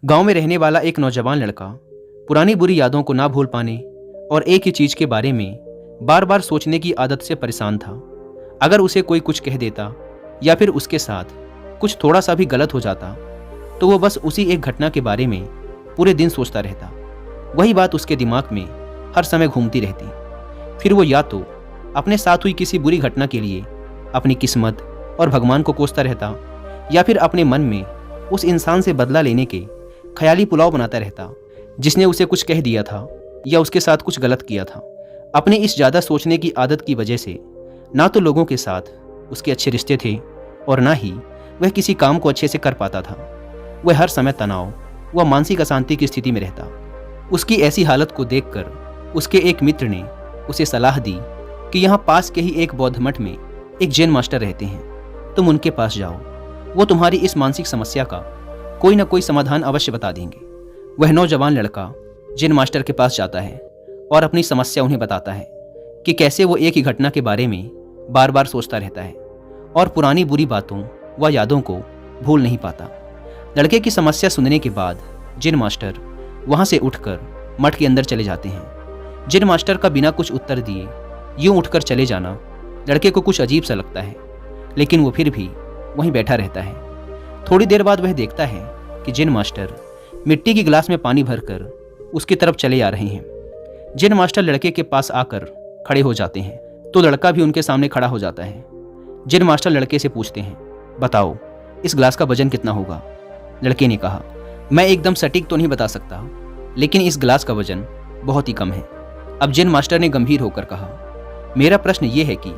गांव में रहने वाला एक नौजवान लड़का पुरानी बुरी यादों को ना भूल पाने और एक ही चीज के बारे में बार बार सोचने की आदत से परेशान था। अगर उसे कोई कुछ कह देता या फिर उसके साथ कुछ थोड़ा सा भी गलत हो जाता तो वो बस उसी एक घटना के बारे में पूरे दिन सोचता रहता। वही बात उसके दिमाग में हर समय घूमती रहती। फिर वो या तो अपने साथ हुई किसी बुरी घटना के लिए अपनी किस्मत और भगवान को कोसता रहता या फिर अपने मन में उस इंसान से बदला लेने के ख्याली पुलाव बनाता रहता जिसने उसे कुछ कह दिया था या उसके साथ कुछ गलत किया था। अपनी इस ज़्यादा सोचने की आदत की वजह से ना तो लोगों के साथ उसके अच्छे रिश्ते थे और ना ही वह किसी काम को अच्छे से कर पाता था। वह हर समय तनाव व मानसिक अशांति की स्थिति में रहता। उसकी ऐसी हालत को देखकर उसके एक मित्र ने उसे सलाह दी कि यहाँ पास के ही एक बौद्ध मठ में एक जैन मास्टर रहते हैं, तुम उनके पास जाओ, वो तुम्हारी इस मानसिक समस्या का कोई ना कोई समाधान अवश्य बता देंगे। वह नौजवान लड़का जैन मास्टर के पास जाता है और अपनी समस्या उन्हें बताता है कि कैसे वो एक ही घटना के बारे में बार बार सोचता रहता है और पुरानी बुरी बातों व यादों को भूल नहीं पाता। लड़के की समस्या सुनने के बाद जैन मास्टर वहाँ से उठकर मठ के अंदर चले जाते हैं। जैन मास्टर का बिना कुछ उत्तर दिए यूं उठकर चले जाना लड़के को कुछ अजीब सा लगता है, लेकिन वो फिर भी वहीं बैठा रहता है। थोड़ी देर बाद वह देखता है कि जैन मास्टर मिट्टी की गिलास में पानी भरकर उसकी तरफ चले आ रहे हैं। जैन मास्टर लड़के के पास आकर खड़े हो जाते हैं तो लड़का भी उनके सामने खड़ा हो जाता है। जैन मास्टर लड़के से पूछते हैं, बताओ इस गिलास का वजन कितना होगा? लड़के ने कहा, मैं एकदम सटीक तो नहीं बता सकता, लेकिन इस गिलास का वजन बहुत ही कम है। अब जैन मास्टर ने गंभीर होकर कहा, मेरा प्रश्न ये है कि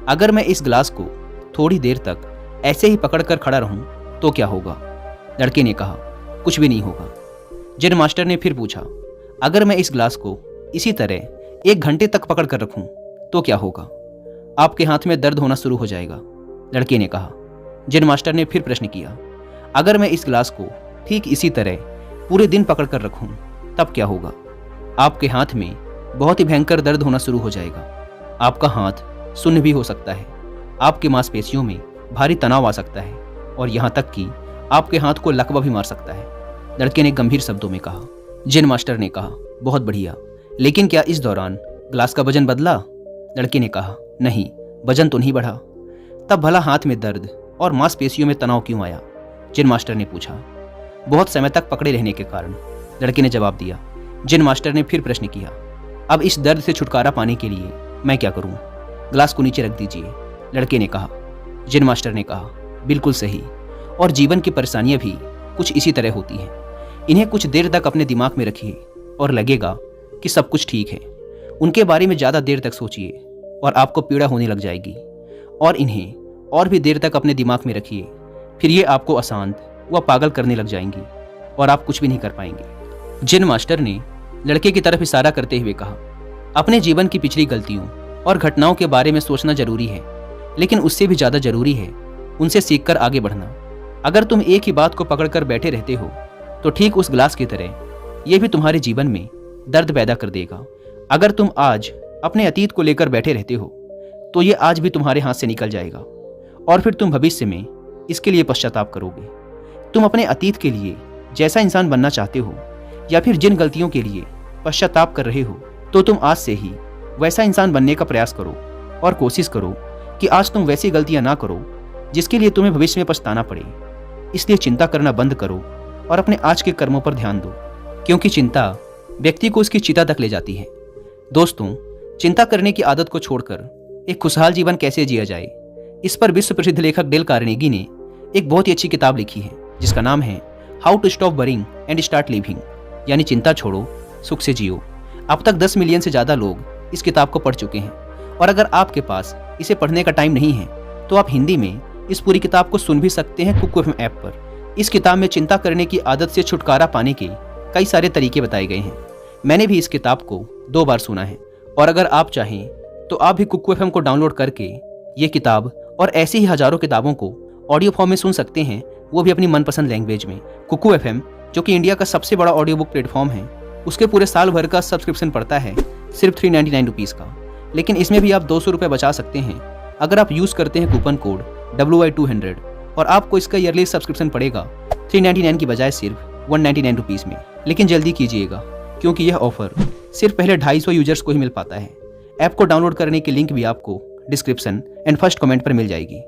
अगर मैं इस गिलास को थोड़ी देर तक ऐसे ही पकड़कर खड़ा रहूं तो क्या होगा? लड़के ने कहा, कुछ भी नहीं होगा। जैन मास्टर ने फिर पूछा, अगर मैं इस गिलास को इसी तरह 1 घंटे तक पकड़ कर रखूं तो क्या होगा? आपके हाथ में दर्द होना शुरू हो जाएगा। लड़के ने कहा। जैन मास्टर ने फिर प्रश्न किया, अगर मैं इस गिलास को ठीक इसी तरह पूरे दिन पकड़ कर रखूं तब क्या होगा? आपके हाथ में बहुत ही भयंकर दर्द होना शुरू हो जाएगा। आपका हाथ सुन्न भी हो सकता है, आपकी मांसपेशियों में भारी तनाव आ सकता है और यहाँ तक कि आपके हाथ को लकवा भी मार सकता है। लड़के ने गंभीर शब्दों में कहा। जैन मास्टर ने कहा, बहुत बढ़िया, लेकिन क्या इस दौरान ग्लास का वजन बदला? लड़के ने कहा, नहीं, वजन तो नहीं बढ़ा। तब भला हाथ में दर्द और मांसपेशियों में तनाव क्यों आया? जैन मास्टर ने पूछा। बहुत समय तक पकड़े रहने के कारण, लड़के ने जवाब दिया। जैन मास्टर ने फिर प्रश्न किया, अब इस दर्द से छुटकारा पाने के लिए मैं क्या करूं? ग्लास को नीचे रख दीजिए। लड़के ने कहा। जैन मास्टर ने कहा, बिल्कुल सही, और जीवन की परेशानियां भी कुछ इसी तरह होती हैं। इन्हें कुछ देर तक अपने दिमाग में रखिए और लगेगा कि सब कुछ ठीक है। उनके बारे में ज़्यादा देर तक सोचिए और आपको पीड़ा होने लग जाएगी, और इन्हें और भी देर तक अपने दिमाग में रखिए, फिर ये आपको अशांत व पागल करने लग जाएंगी और आप कुछ भी नहीं कर पाएंगे। जैन मास्टर ने लड़के की तरफ इशारा करते हुए कहा, अपने जीवन की पिछली गलतियों और घटनाओं के बारे में सोचना जरूरी है, लेकिन उससे भी ज़्यादा जरूरी है उनसे सीखकर आगे बढ़ना। अगर तुम एक ही बात को पकड़कर बैठे रहते हो तो ठीक उस गिलास की तरह यह भी तुम्हारे जीवन में दर्द पैदा कर देगा। अगर तुम आज अपने अतीत को लेकर बैठे रहते हो तो ये आज भी तुम्हारे हाथ से निकल जाएगा और फिर तुम भविष्य में इसके लिए पश्चाताप करोगे। तुम अपने अतीत के लिए जैसा इंसान बनना चाहते हो या फिर जिन गलतियों के लिए पश्चाताप कर रहे हो तो तुम आज से ही वैसा इंसान बनने का प्रयास करो और कोशिश करो कि आज तुम वैसी गलतियां ना करो जिसके लिए तुम्हें भविष्य में पछताना पड़े। इसलिए चिंता करना बंद करो और अपने आज के कर्मों पर ध्यान दो, क्योंकि चिंता व्यक्ति को उसकी चिता तक ले जाती है। दोस्तों, चिंता करने की आदत को छोड़कर एक खुशहाल जीवन कैसे जिया जाए, इस पर विश्व प्रसिद्ध लेखक डेल कार्नेगी ने एक बहुत ही अच्छी किताब लिखी है जिसका नाम है how to stop worrying and start living, यानी चिंता छोड़ो, सुख से जियो। अब तक 10 मिलियन से ज़्यादा लोग इस किताब को पढ़ चुके हैं, और अगर आपके पास इसे पढ़ने का टाइम नहीं है तो आप हिंदी में इस पूरी किताब को सुन भी सकते हैं कुकू एफएम ऐप पर। इस किताब में चिंता करने की आदत से छुटकारा पाने के कई सारे तरीके बताए गए हैं। मैंने भी इस किताब को 2 बार सुना है, और अगर आप चाहें तो आप भी कुकू एफएम को डाउनलोड करके ये किताब और ऐसी ही हजारों किताबों को ऑडियो फॉर्म में सुन सकते हैं, वो भी अपनी मनपसंद लैंग्वेज में। कुकू एफएम, जो कि इंडिया का सबसे बड़ा ऑडियो बुक प्लेटफॉर्म है, उसके पूरे साल भर का सब्सक्रिप्शन पड़ता है सिर्फ 399 रुपीज़ का, लेकिन इसमें भी आप 200 रुपये बचा सकते हैं अगर आप यूज़ करते हैं कूपन कोड WY200, और आपको इसका ईयरली सब्सक्रिप्शन पड़ेगा 399 की बजाय सिर्फ ₹199 में। लेकिन जल्दी कीजिएगा क्योंकि यह ऑफर सिर्फ पहले 250 यूजर्स को ही मिल पाता है। ऐप को डाउनलोड करने की लिंक भी आपको डिस्क्रिप्शन एंड फर्स्ट कमेंट पर मिल जाएगी।